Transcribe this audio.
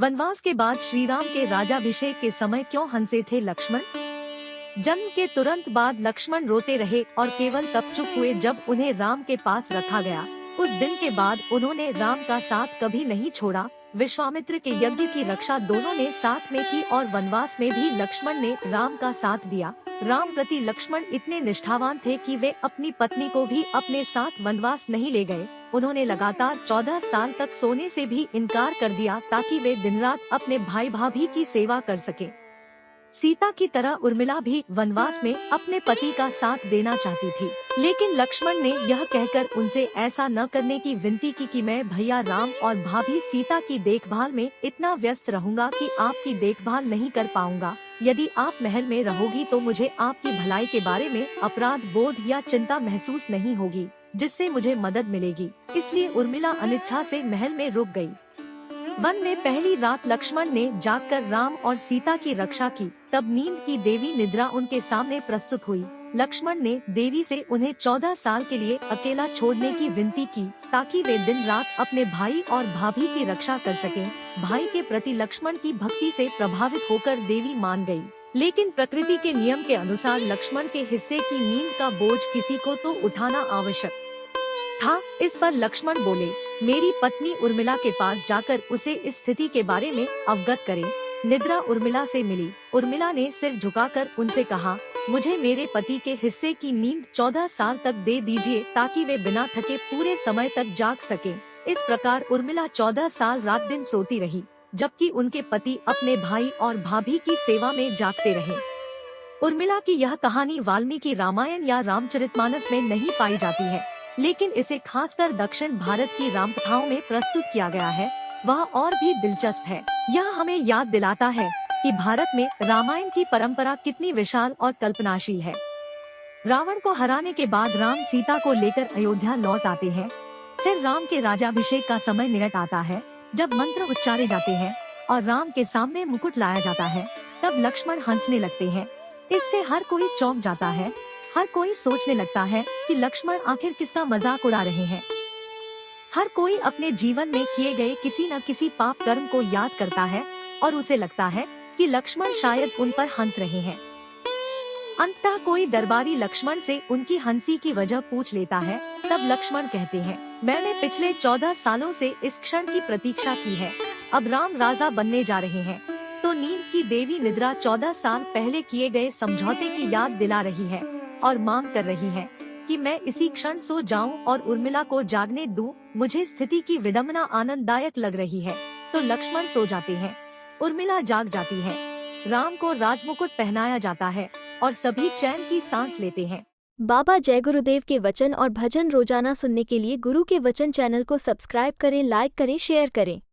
वनवास के बाद श्री राम के राज्याभिषेक के समय क्यों हंसे थे लक्ष्मण? जन्म के तुरंत बाद लक्ष्मण रोते रहे और केवल तब चुप हुए जब उन्हें राम के पास रखा गया। उस दिन के बाद उन्होंने राम का साथ कभी नहीं छोड़ा। विश्वामित्र के यज्ञ की रक्षा दोनों ने साथ में की और वनवास में भी लक्ष्मण ने राम का साथ दिया। राम प्रति लक्ष्मण इतने निष्ठावान थे कि वे अपनी पत्नी को भी अपने साथ वनवास नहीं ले गए। उन्होंने लगातार 14 साल तक सोने से भी इनकार कर दिया ताकि वे दिन रात अपने भाई भाभी की सेवा कर सके। सीता की तरह उर्मिला भी वनवास में अपने पति का साथ देना चाहती थी, लेकिन लक्ष्मण ने यह कहकर उनसे ऐसा न करने की विनती की कि मैं भैया राम और भाभी सीता की देखभाल में इतना व्यस्त रहूंगा कि आपकी देखभाल नहीं कर पाऊंगा। यदि आप महल में रहोगी तो मुझे आपकी भलाई के बारे में अपराध बोध या चिंता महसूस नहीं होगी, जिससे मुझे मदद मिलेगी। इसलिए उर्मिला अनिच्छा से महल में रुक गई। वन में पहली रात लक्ष्मण ने जागकर राम और सीता की रक्षा की। तब नींद की देवी निद्रा उनके सामने प्रस्तुत हुई। लक्ष्मण ने देवी से उन्हें 14 साल के लिए अकेला छोड़ने की विनती की ताकि वे दिन रात अपने भाई और भाभी की रक्षा कर सकें। भाई के प्रति लक्ष्मण की भक्ति से प्रभावित होकर देवी मान गई, लेकिन प्रकृति के नियम के अनुसार लक्ष्मण के हिस्से की नींद का बोझ किसी को तो उठाना आवश्यक था। इस पर लक्ष्मण बोले, मेरी पत्नी उर्मिला के पास जाकर उसे इस स्थिति के बारे में अवगत करें। निद्रा उर्मिला से मिली। उर्मिला ने सिर झुकाकर उनसे कहा, मुझे मेरे पति के हिस्से की नींद 14 साल तक दे दीजिए ताकि वे बिना थके पूरे समय तक जाग सकें। इस प्रकार उर्मिला 14 साल रात दिन सोती रही, जबकि उनके पति अपने भाई और भाभी की सेवा में जागते रहे। उर्मिला की यह कहानी वाल्मीकि रामायण या रामचरितमानस में नहीं पाई जाती है, लेकिन इसे खासकर दक्षिण भारत की रामकथाओं में प्रस्तुत किया गया है। वह और भी दिलचस्प है। यह हमें याद दिलाता है कि भारत में रामायण की परंपरा कितनी विशाल और कल्पनाशील है। रावण को हराने के बाद राम सीता को लेकर अयोध्या लौट आते हैं। फिर राम के राज्याभिषेक का समय निकट आता है। जब मंत्र उच्चारे जाते हैं और राम के सामने मुकुट लाया जाता है, तब लक्ष्मण हंसने लगते हैं। इससे हर कोई चौंक जाता है। हर कोई सोचने लगता है कि लक्ष्मण आखिर किसका मजाक उड़ा रहे हैं। हर कोई अपने जीवन में किए गए किसी न किसी पाप कर्म को याद करता है और उसे लगता है कि लक्ष्मण शायद उन पर हंस रहे हैं। अंततः कोई दरबारी लक्ष्मण से उनकी हंसी की वजह पूछ लेता है। तब लक्ष्मण कहते हैं, मैंने पिछले 14 सालों से इस क्षण की प्रतीक्षा की है। अब राम राजा बनने जा रहे हैं, तो नींद की देवी निद्रा 14 साल पहले किए गए समझौते की याद दिला रही है और मांग कर रही है कि मैं इसी क्षण सो जाऊं और उर्मिला को जागने दूं। मुझे स्थिति की विडंबना आनंददायक लग रही है। तो लक्ष्मण सो जाते हैं, उर्मिला जाग जाती है, राम को राजमुकुट पहनाया जाता है और सभी चैन की सांस लेते हैं। बाबा जय गुरुदेव के वचन और भजन रोजाना सुनने के लिए गुरु के वचन चैनल को सब्सक्राइब करें, लाइक करें, शेयर करें।